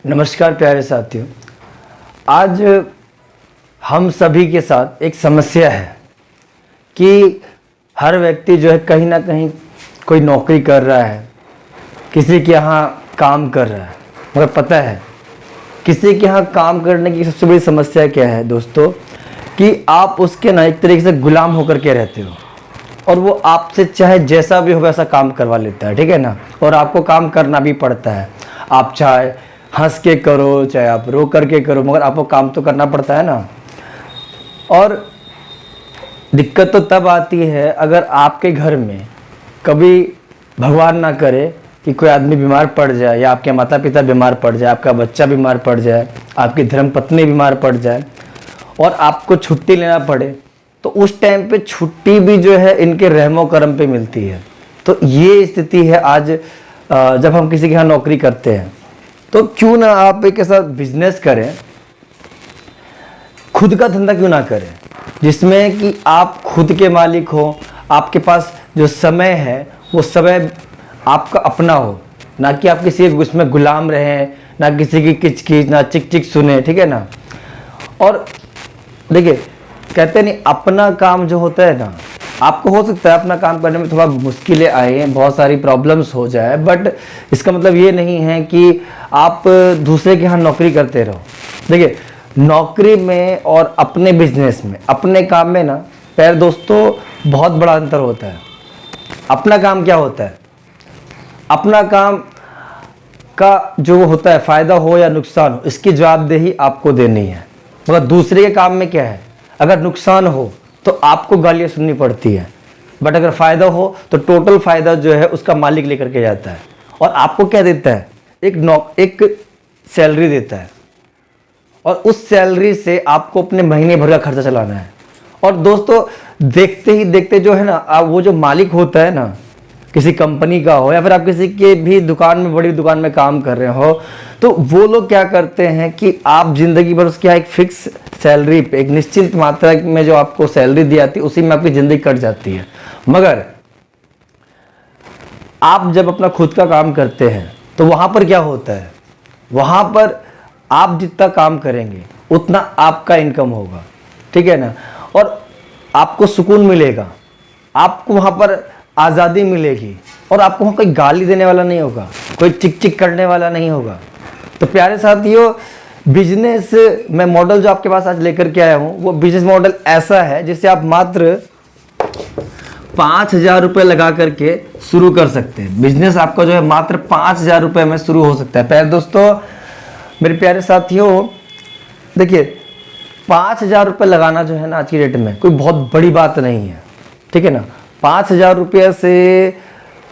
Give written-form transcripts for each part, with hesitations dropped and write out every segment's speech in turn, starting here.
नमस्कार प्यारे साथियों। आज हम सभी के साथ एक समस्या है कि हर व्यक्ति जो है कहीं ना कहीं कोई नौकरी कर रहा है, किसी के यहाँ काम कर रहा है, मगर पता है किसी के यहाँ काम करने की सबसे बड़ी समस्या क्या है दोस्तों, कि आप उसके ना एक तरीके से गुलाम होकर के रहते हो और वो आपसे चाहे जैसा भी हो वैसा काम करवा लेता है, ठीक है ना। और आपको काम करना भी पड़ता है, आप चाहे हंस के करो चाहे आप रो करके करो, मगर आपको काम तो करना पड़ता है ना। और दिक्कत तो तब आती है अगर आपके घर में कभी भगवान ना करे कि कोई आदमी बीमार पड़ जाए, या आपके माता पिता बीमार पड़ जाए, आपका बच्चा बीमार पड़ जाए, आपकी धर्मपत्नी बीमार पड़ जाए और आपको छुट्टी लेना पड़े, तो उस टाइम पे छुट्टी भी जो है इनके रहमो करम पे मिलती है। तो ये स्थिति है आज जब हम किसी के यहाँ नौकरी करते हैं। तो क्यों ना आप एक ऐसा बिजनेस करें, खुद का धंधा क्यों ना करें जिसमें कि आप खुद के मालिक हो, आपके पास जो समय है वो समय आपका अपना हो, ना कि आप किसी उसमें गुलाम रहें, ना किसी की किचकिच, ना चिक चिक सुने, ठीक है ना। और देखिए कहते नहीं, अपना काम जो होता है ना, आपको हो सकता है अपना काम करने में थोड़ा मुश्किलें आए, बहुत सारी प्रॉब्लम्स हो जाए, बट इसका मतलब ये नहीं है कि आप दूसरे के यहाँ नौकरी करते रहो। देखिए नौकरी में और अपने बिजनेस में, अपने काम में ना प्यारे दोस्तों बहुत बड़ा अंतर होता है। अपना काम क्या होता है, अपना काम का जो होता है फ़ायदा हो या नुकसान हो, इसकी जवाबदेही आपको देनी है। मगर दूसरे के काम में क्या है, अगर नुकसान हो तो आपको गालियाँ सुननी पड़ती है, बट अगर फ़ायदा हो तो टोटल फ़ायदा जो है उसका मालिक लेकर के जाता है। और आपको क्या देता है, एक सैलरी देता है, और उस सैलरी से आपको अपने महीने भर का खर्चा चलाना है। और दोस्तों देखते ही देखते जो है ना, आप वो जो मालिक होता है ना, किसी कंपनी का हो या फिर आप किसी के भी दुकान में, बड़ी दुकान में काम कर रहे हो, तो वो लोग क्या करते हैं कि आप ज़िंदगी भर उसकी एक फिक्स सैलरी पे, एक निश्चित मात्रा में जो आपको सैलरी दी जाती है, उसी में आपकी ज़िंदगी कट जाती है। मगर आप जब अपना खुद का काम करते हैं तो वहाँ पर क्या होता है, वहाँ पर आप जितना काम करेंगे उतना आपका इनकम होगा, ठीक है ना। और आपको सुकून मिलेगा, आपको वहाँ पर आज़ादी मिलेगी, और आपको वहाँ कोई गाली देने वाला नहीं होगा, कोई चिक चिक करने वाला नहीं होगा। तो प्यारे साथियों, बिजनेस में मॉडल जो आपके पास आज लेकर के आया हूँ, वो बिजनेस मॉडल ऐसा है जिससे आप मात्र 5,000 रुपये लगा करके शुरू कर सकते हैं। बिजनेस आपका जो है मात्र 5,000 रुपये में शुरू हो सकता है। प्यारे दोस्तों, मेरे प्यारे साथियों, देखिए 5,000 रुपये लगाना जो है ना आज की डेट में कोई बहुत बड़ी बात नहीं है, ठीक है ना। 5,000 रुपये से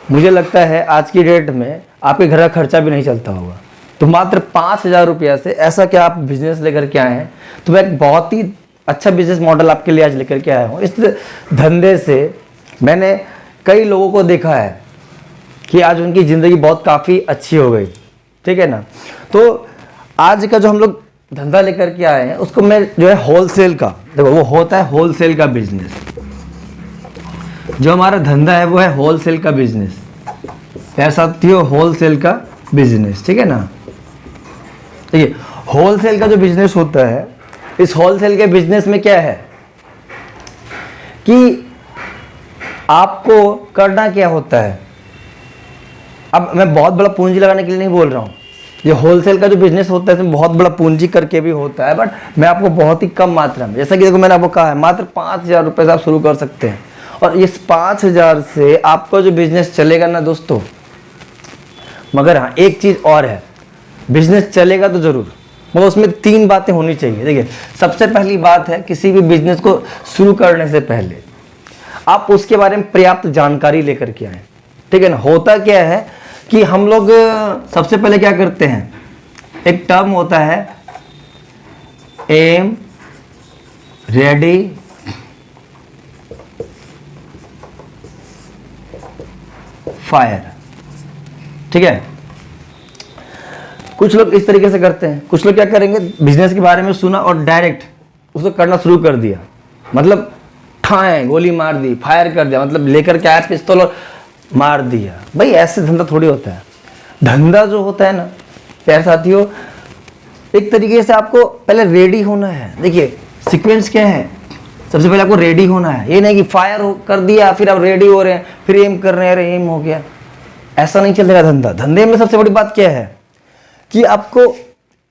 मुझे लगता है आज की डेट में आपके घर का खर्चा भी नहीं चलता होगा। तो मात्र 5,000 रुपये से ऐसा क्या आप बिजनेस लेकर के आए हैं, तो मैं एक बहुत ही अच्छा बिजनेस मॉडल आपके लिए आज लेकर के आया हूँ। इस धंधे से मैंने कई लोगों को देखा है कि आज उनकी ज़िंदगी बहुत काफ़ी अच्छी हो गई, ठीक है ना। तो आज का जो हम लोग धंधा लेकर के आए हैं उसको मैं जो है होलसेल का, देखो वो होता है होलसेल का बिजनेस। जो हमारा धंधा है वो है होलसेल का बिजनेस, यार साथियों, होलसेल का बिजनेस, ठीक है ना। देखिए होलसेल का जो बिजनेस होता है, इस होलसेल के बिजनेस में क्या है कि आपको करना क्या होता है। अब मैं बहुत बड़ा पूंजी लगाने के लिए नहीं बोल रहा हूँ, ये होलसेल का जो बिजनेस होता है इसमें बहुत बड़ा पूंजी करके भी होता है, बट मैं आपको बहुत ही कम मात्रा में, जैसा कि देखो मैंने आपको कहा है, मात्र 5,000 रुपये से आप शुरू कर सकते हैं। और इस 5,000 से आपका जो बिजनेस चलेगा ना दोस्तों, मगर हाँ एक चीज़ और है, बिजनेस चलेगा तो ज़रूर, मगर उसमें 3 बातें होनी चाहिए। देखिए सबसे पहली बात है, किसी भी बिजनेस को शुरू करने से पहले आप उसके बारे में पर्याप्त जानकारी लेकर के आएँ, ठीक है ना। होता क्या है कि हम लोग सबसे पहले क्या करते हैं, एक टर्म होता है एम रेडी फायर, ठीक है। कुछ लोग इस तरीके से करते हैं, कुछ लोग क्या करेंगे, बिजनेस के बारे में सुना और डायरेक्ट उसको करना शुरू कर दिया, मतलब ठाए गोली मार दी, फायर कर दिया, मतलब लेकर के आया पिस्तौल और मार दिया। भाई ऐसे धंधा थोड़ी होता है। धंधा जो होता है ना प्यारे साथियों, एक तरीके से आपको पहले रेडी होना है। देखिए सीक्वेंस क्या है, सबसे पहले आपको रेडी होना है। ये नहीं कि फायर कर दिया फिर आप रेडी हो रहे हैं फिर एम कर रहे हैं, अरे एम हो गया, ऐसा नहीं चलेगा धंधा। धंधे में सबसे बड़ी बात क्या है कि आपको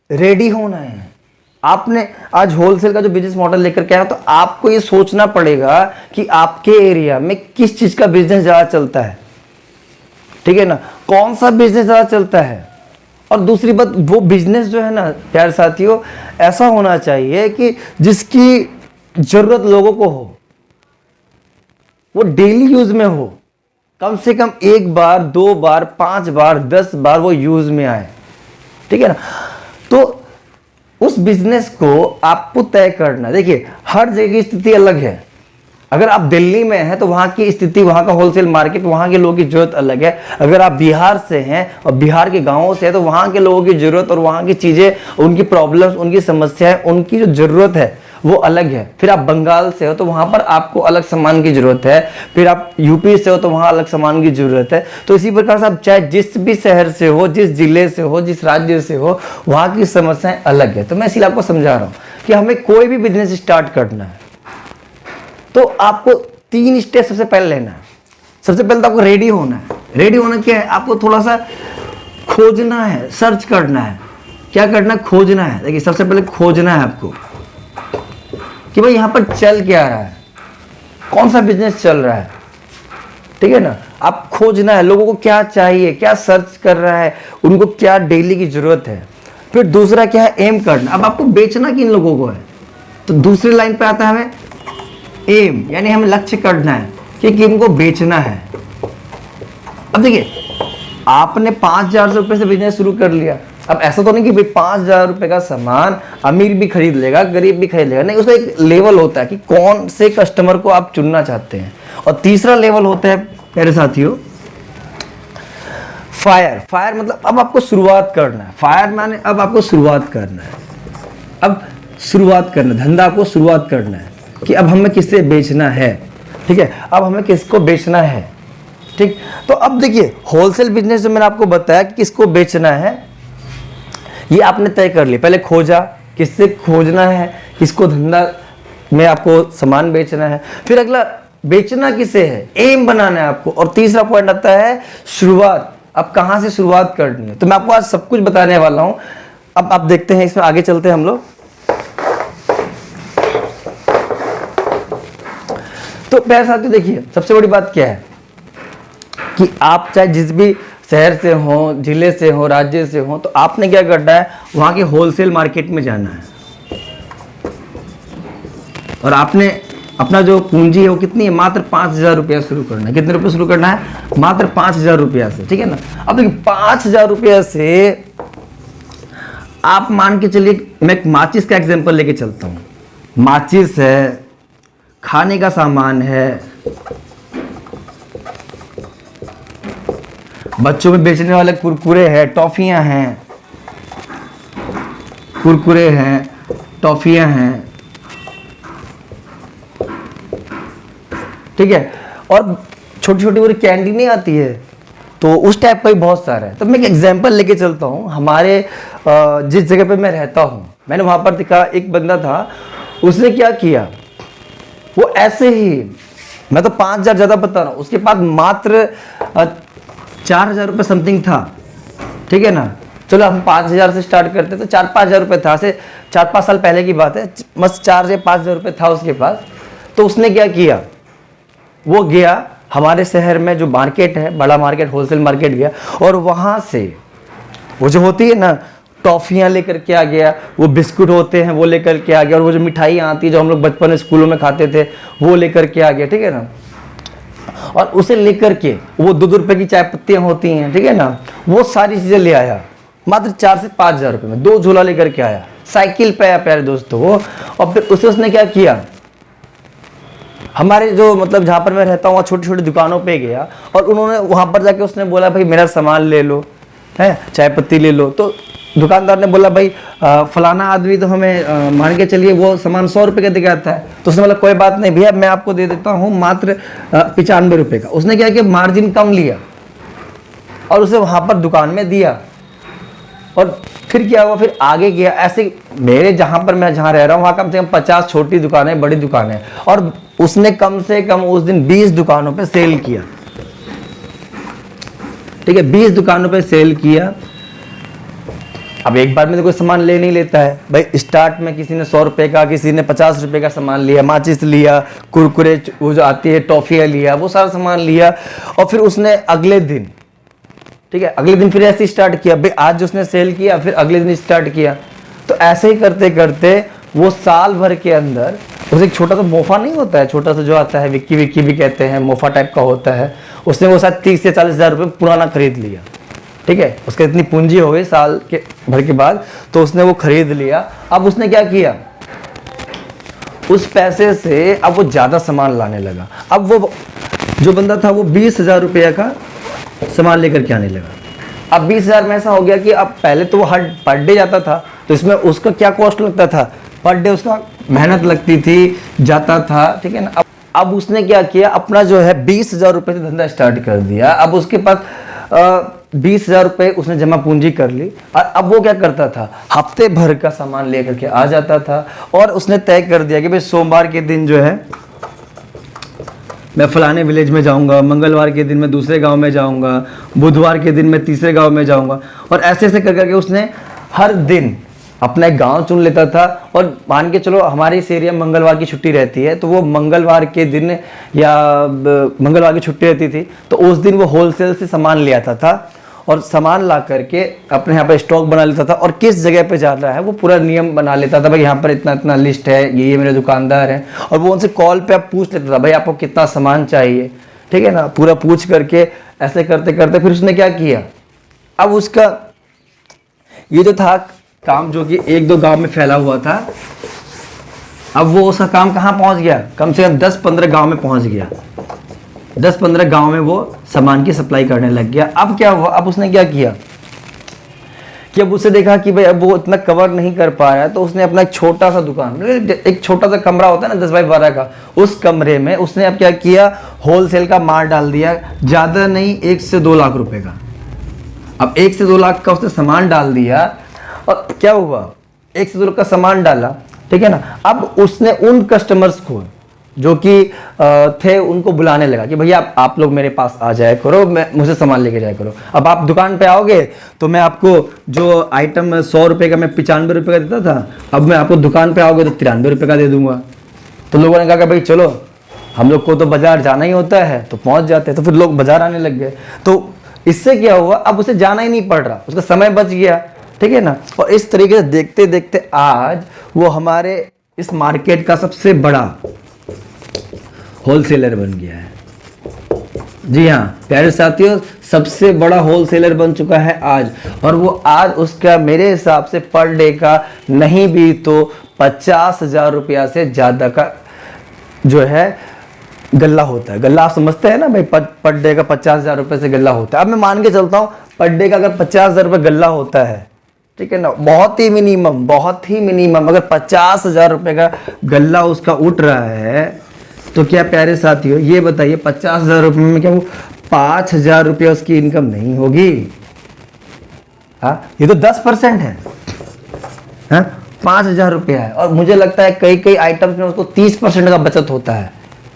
रेडी होना है। आपने आज होलसेल का जो बिजनेस मॉडल लेकर के आया तो आपको ये सोचना पड़ेगा कि आपके एरिया में किस चीज का बिजनेस ज्यादा चलता है, ठीक है ना, कौन सा बिजनेस ज्यादा चलता है। और दूसरी बात, वो बिजनेस जो है ना प्यारे साथियों, ऐसा होना चाहिए कि जिसकी जरूरत लोगों को हो, वो डेली यूज में हो, कम से कम 1 बार 2 बार 5 बार 10 बार वो यूज में आए, ठीक है ना। तो उस बिजनेस को आपको तय करना। देखिए हर जगह की स्थिति अलग है। अगर आप दिल्ली में हैं तो वहां की स्थिति, वहां का होलसेल मार्केट, वहां के लोगों की जरूरत अलग है। अगर आप बिहार से हैं और बिहार के गांवों से हैं तो वहां के लोगों की जरूरत और वहां की चीजें, उनकी प्रॉब्लम्स, उनकी समस्याएं, उनकी जो जरूरत है वो अलग है। फिर आप बंगाल से हो तो वहां पर आपको अलग सामान की जरूरत है। फिर आप यूपी से हो तो वहां अलग सामान की जरूरत है। तो इसी प्रकार से आप चाहे जिस भी शहर से हो, जिस जिले से हो, जिस राज्य से हो, वहां की समस्याएं अलग है। तो मैं इसीलिए आपको समझा रहा हूं कि हमें कोई भी बिजनेस स्टार्ट करना है तो आपको 3 स्टेप सबसे पहले लेना है। सबसे पहले तो आपको रेडी होना है। रेडी होना क्या है, आपको थोड़ा सा खोजना है, सर्च करना है। क्या करना है, खोजना है। देखिए सबसे पहले खोजना है आपको कि भाई यहाँ पर चल क्या रहा है, कौन सा बिजनेस चल रहा है, ठीक है ना। आप खोजना है लोगों को क्या चाहिए, क्या सर्च कर रहा है, उनको क्या डेली की जरूरत है। फिर दूसरा क्या है, एम करना। अब आपको बेचना किन लोगों को है, तो दूसरी लाइन पे आता है हमें एम, यानी हमें लक्ष्य करना है कि इनको बेचना है। अब देखिए आपने 5,000 रुपए से बिजनेस शुरू कर लिया। अब ऐसा तो नहीं कि भाई 5,000 रुपए का सामान अमीर भी खरीद लेगा, गरीब भी खरीद लेगा, नहीं। उसका एक लेवल होता है कि कौन से कस्टमर को आप चुनना चाहते हैं। और तीसरा लेवल होता है मेरे साथियों फायर। फायर मतलब अब आपको शुरुआत करना है। फायर माने अब आपको शुरुआत करना है। अब शुरुआत करना, धंधा आपको शुरुआत करना है कि अब हमें किससे बेचना है, ठीक है, अब हमें किसको बेचना है, ठीक। तो अब देखिए होलसेल बिजनेस जो मैंने आपको बताया कि किसको बेचना है, ये आपने तय कर लिया। पहले खोजा, किससे खोजना है, किसको धंधा में आपको सामान बेचना है। फिर अगला बेचना किसे है, एम बनाना है आपको। और तीसरा पॉइंट आता है शुरुआत। अब कहां से शुरुआत करनी है, तो मैं आपको आज सब कुछ बताने वाला हूं। अब आप देखते हैं, इसमें आगे चलते हैं हम लोग। तो प्यारे साथियों देखिए सबसे बड़ी बात क्या है कि आप चाहे जिस भी शहर से हो, जिले से हो, राज्य से हो, तो आपने क्या करना है, वहां के होलसेल मार्केट में जाना है। और आपने अपना जो पूंजी है वो कितनी है, मात्र 5,000 रुपया शुरू करना है। कितने रुपए शुरू करना है, मात्र 5,000 रुपया से, ठीक है ना। अब देखिए 5,000 रुपया से आप मान के चलिए, मैं एक माचिस का एग्जांपल लेके चलता हूं। माचिस है, खाने का सामान है, बच्चों में बेचने वाले कुरकुरे हैं, टॉफियां हैं, कुरकुरे हैं, टॉफियां हैं, ठीक है। और छोटी छोटी वो कैंडी नहीं आती है, तो उस टाइप का भी बहुत सारा है। तो मैं एक एग्जांपल लेके चलता हूँ। हमारे जिस जगह पे मैं रहता हूँ, मैंने वहां पर देखा एक बंदा था, उसने क्या किया, वो ऐसे ही, मैं तो 5,000 ज्यादा बता रहा हूँ, उसके पास मात्र 4,000 रुपये समथिंग था, ठीक है ना। चलो हम 5,000 से स्टार्ट करते तो 4-5,000 रुपये था, से 4-5 साल पहले की बात है। बस 4 से 5,000 रुपये था उसके पास। तो उसने क्या किया, वो गया हमारे शहर में जो मार्केट है, बड़ा मार्केट, होलसेल मार्केट गया, और वहां से वो जो होती है ना टॉफियां लेकर के आ गया, वो बिस्कुट होते हैं वो लेकर के आ गया, और वो जो मिठाई आती है जो हम लोग बचपन में स्कूलों में खाते थे वो लेकर के आ गया, ठीक है ना। और उसे लेकर के वो 2-2 रुपए की चाय पत्तियां होती हैं, ठीक है ना, वो सारी चीजें ले आया मात्र 4 से 5,000 रुपए में। 2 झोला लेकर के आया, साइकिल पे आया प्यारे दोस्तों वो। और फिर उसे उसने क्या किया, हमारे जो मतलब जहाँ पर मैं रहता हूँ वहाँ छोटी छोटी दुकानों पे गया, और उन्होंने वहाँ पर जाके उसने बोला भाई मेरा सामान ले लो, है चाय पत्ती ले लो। तो दुकानदार ने बोला भाई फलाना आदमी तो हमें मान के चलिए वो सामान 100 रुपये का दिखाता है। तो उसने बोला कोई बात नहीं भैया, मैं आपको दे देता हूँ मात्र 95 रुपये का। उसने क्या किया, मार्जिन कम लिया और उसे वहाँ पर दुकान में दिया, और फिर क्या हुआ, फिर आगे गया। ऐसे मेरे मैं जहाँ रह रहा हूँ वहाँ कम से कम 50 छोटी दुकानें, बड़ी दुकानें, और उसने कम से कम उस दिन 20 दुकानों पे सेल किया। ठीक है, 20 दुकानों पे सेल किया। अब एक बार में तो कोई सामान ले नहीं लेता है भाई। स्टार्ट में किसी ने 100 रुपए का, किसी ने 50 रुपए का सामान लिया, माचिस लिया, कुरकुरे वो जो आती है टॉफियाँ लिया, वो सारा सामान लिया। और फिर उसने अगले दिन, ठीक है, अगले दिन फिर ऐसे स्टार्ट किया भाई। आज उसने सेल किया, फिर अगले दिन स्टार्ट किया। तो ऐसे ही करते करते वो साल भर के अंदर उसे एक छोटा सा मोफा नहीं होता है, छोटा सा जो आता है, विक्की विक्की भी कहते हैं, मोफा टाइप का होता है, उसने वो शायद 30 से 40 हज़ार रुपये पुराना खरीद लिया। ठीक है, उसका इतनी पूंजी हो गई साल के भर के बाद, तो उसने वो खरीद लिया। अब उसने क्या किया, उस पैसे से अब वो ज़्यादा सामान लाने लगा। अब वो जो बंदा था वो 20,000 रुपये का सामान लेकर के आने लगा। अब 20,000 में ऐसा हो गया कि अब पहले तो वो हर पर डे जाता था, तो इसमें उसका क्या कॉस्ट लगता था, पर डे उसका मेहनत लगती थी, जाता था। ठीक है ना। अब उसने क्या किया, अपना जो है 20,000 रुपये से धंधा स्टार्ट कर दिया। अब उसके पास 20,000 रुपये उसने जमा पूंजी कर ली। और अब वो क्या करता था, हफ्ते भर का सामान लेकर के आ जाता था। और उसने तय कर दिया कि भाई सोमवार के दिन जो है मैं फलाने विलेज में जाऊंगा, मंगलवार के दिन मैं दूसरे गांव में जाऊंगा, बुधवार के दिन मैं तीसरे गांव में जाऊंगा। और ऐसे ऐसे कर करके उसने हर दिन अपना एक गांव चुन लेता था। और मान के चलो हमारे इस एरिया में मंगलवार की छुट्टी रहती है, तो वो मंगलवार के दिन या मंगलवार की छुट्टी रहती थी, तो उस दिन वो होलसेल से सामान ले आता था और सामान ला करके अपने यहाँ पर स्टॉक बना लेता था। और किस जगह पे जा रहा है वो पूरा नियम बना लेता था, भाई यहाँ पर इतना इतना लिस्ट है, ये मेरे दुकानदार हैं। और वो उनसे कॉल पे आप पूछ लेता था, भाई आपको कितना सामान चाहिए। ठीक है ना, पूरा पूछ करके ऐसे करते करते फिर उसने क्या किया, अब उसका ये जो था काम जो कि 1-2 गांव में फैला हुआ था, अब वो उसका काम कहाँ पहुंच गया, कम से कम 10-15 गांव में पहुंच गया। 10-15 गांव में वो सामान की सप्लाई करने लग गया। अब क्या हुआ, अब उसने क्या किया कि अब उसे देखा कि भाई अब वो इतना कवर नहीं कर पा रहा है, तो उसने अपना एक छोटा सा दुकान, एक छोटा सा कमरा होता है ना 10 बाई 12 का, उस कमरे में उसने अब क्या किया, होलसेल का माल डाल दिया। ज़्यादा नहीं, 1 से 2 लाख रुपए का। अब 1 से 2 लाख का उसने सामान डाल दिया। और क्या हुआ, 1 से 2 लाख का सामान डाला, ठीक है ना। अब उसने उन कस्टमर्स को जो कि थे उनको बुलाने लगा कि भैया आप लोग मेरे पास आ जाया करो, मैं मुझे सामान लेके जाया करो। अब आप दुकान पे आओगे तो मैं आपको जो आइटम 100 रुपये का मैं 95 रुपये का देता था, अब मैं आपको दुकान पे आओगे तो 93 रुपये का दे दूंगा। तो लोगों ने कहा कि भाई चलो, हम लोग को तो बाजार जाना ही होता है, तो पहुंच जाते हैं। तो फिर लोग बाजार आने लग गए। तो इससे क्या हुआ, अब उसे जाना ही नहीं पड़ रहा, उसका समय बच गया। ठीक है ना। और इस तरीके से देखते देखते आज वो हमारे इस मार्केट का सबसे बड़ा होलसेलर बन गया है। जी हाँ प्यारे साथियों, सबसे बड़ा होलसेलर बन चुका है आज। और वो आज उसका मेरे हिसाब से पर डे का नहीं भी तो 50,000 रुपया से ज्यादा का जो है गल्ला होता है। गल्ला आप समझते हैं ना भाई, पर डे का 50,000 रुपये से गल्ला होता है। अब मैं मान के चलता हूँ पर डे का अगर 50,000 रुपये गल्ला होता है, ठीक है ना, बहुत ही मिनिमम अगर 50,000 रुपये का गल्ला उसका उठ रहा है, तो क्या प्यारे साथियों ये बताइए 50,000 रुपये में क्या वो 5,000 रुपये उसकी इनकम नहीं होगी? हाँ, ये तो 10% है। हाँ, 5,000 रुपया है। और मुझे लगता है कई कई आइटम्स में उसको 30% का बचत होता है।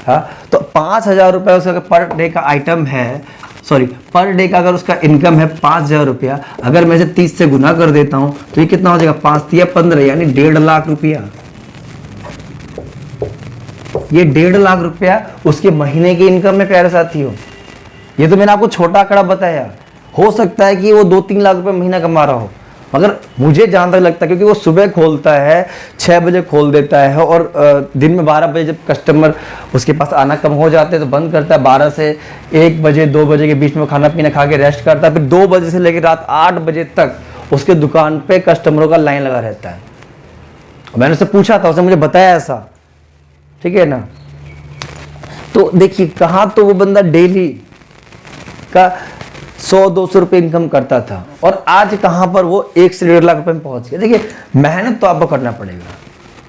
हाँ, तो 5,000 रुपये उसका पर डे का आइटम है, सॉरी पर डे का अगर उसका इनकम है 5,000 रुपया, अगर मैं इसे 30 से गुना कर देता हूं तो ये कितना हो जाएगा, 5 या 15, यानी 1.5 लाख रुपया। ये 1.5 लाख रुपया उसके महीने की इनकम में प्यारे साथियों। ये तो मैंने आपको छोटा आंकड़ा बताया, हो सकता है कि वो 2-3 लाख रुपए महीना कमा रहा हो, मगर मुझे जहां तक लगता है क्योंकि वो सुबह खोलता है, 6 बजे खोल देता है और दिन में 12 बजे जब कस्टमर उसके पास आना कम हो जाते हैं तो बंद करता है। 12 से 1 बजे 2 बजे के बीच में खाना पीना खा के रेस्ट करता है। फिर 2 बजे से लेकर रात 8 बजे तक उसके दुकान पे कस्टमरों का लाइन लगा रहता है। मैंने उससे पूछा था, उसने मुझे बताया ऐसा, ठीक है ना। तो देखिए कहाँ तो वो बंदा डेली का 100-200 रुपये इनकम करता था और आज कहाँ पर वो 1 से 1.5 लाख रुपए में पहुंच गया। देखिए मेहनत तो आपको करना पड़ेगा,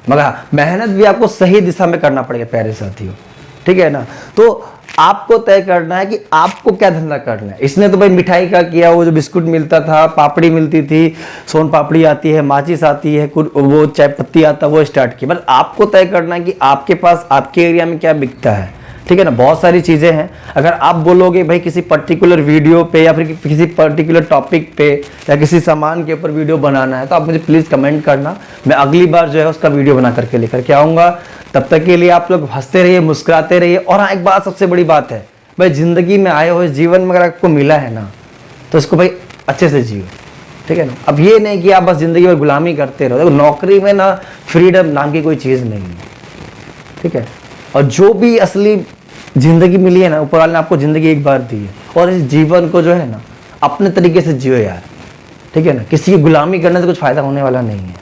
मगर मेहनत भी आपको सही दिशा में करना पड़ेगा प्यारे साथियों, ठीक है ना। तो आपको तय करना है कि आपको क्या धंधा करना है। इसने तो भाई मिठाई का किया, वो जो बिस्कुट मिलता था, पापड़ी मिलती थी, सोन पापड़ी आती है, माचिस आती है, वो चाय पत्ती आता है, वो स्टार्ट किया। बस आपको तय करना है कि आपके पास आपके एरिया में क्या बिकता है, ठीक है ना। बहुत सारी चीज़ें हैं। अगर आप बोलोगे भाई किसी पर्टिकुलर वीडियो पे या फिर किसी पर्टिकुलर टॉपिक पे या किसी सामान के ऊपर वीडियो बनाना है, तो आप मुझे प्लीज़ कमेंट करना, मैं अगली बार जो है उसका वीडियो बना करके लेकर के आऊँगा। तब तक के लिए आप लोग हंसते रहिए, मुस्कुराते रहिए। और हाँ, एक बात सबसे बड़ी बात है भाई, ज़िंदगी में आए हो, जीवन में अगर आपको मिला है ना, तो उसको भाई अच्छे से जियो, ठीक है ना। अब ये नहीं कि आप बस ज़िंदगी में गुलामी करते रहो। देखो, नौकरी में ना फ्रीडम नाम की कोई चीज़ नहीं है, ठीक है। और जो भी असली ज़िंदगी मिली है ना, ऊपर वाले ने आपको ज़िंदगी एक बार दी है, और इस जीवन को जो है ना अपने तरीके से जियो यार, ठीक है ना। किसी की गुलामी करने से कुछ फ़ायदा होने वाला नहीं है,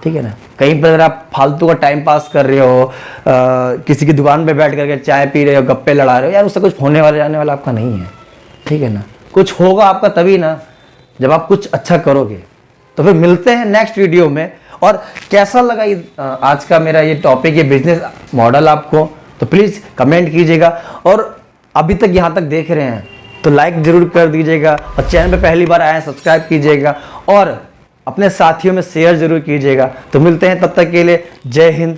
ठीक है ना। कहीं पर अगर आप फालतू का टाइम पास कर रहे हो, किसी की दुकान पे बैठ करके चाय पी रहे हो, गप्पे लड़ा रहे हो, यार उससे कुछ होने वाला जाने वाला आपका नहीं है, ठीक है ना। कुछ होगा आपका तभी ना, जब आप कुछ अच्छा करोगे। तो फिर मिलते हैं नेक्स्ट वीडियो में। और कैसा लगा ये आज का मेरा ये टॉपिक, ये बिजनेस मॉडल आपको, तो प्लीज़ कमेंट कीजिएगा। और अभी तक यहाँ तक देख रहे हैं तो लाइक ज़रूर कर दीजिएगा, और चैनल पे पहली बार आए हैं सब्सक्राइब कीजिएगा, और अपने साथियों में शेयर ज़रूर कीजिएगा। तो मिलते हैं, तब तक के लिए जय हिंद,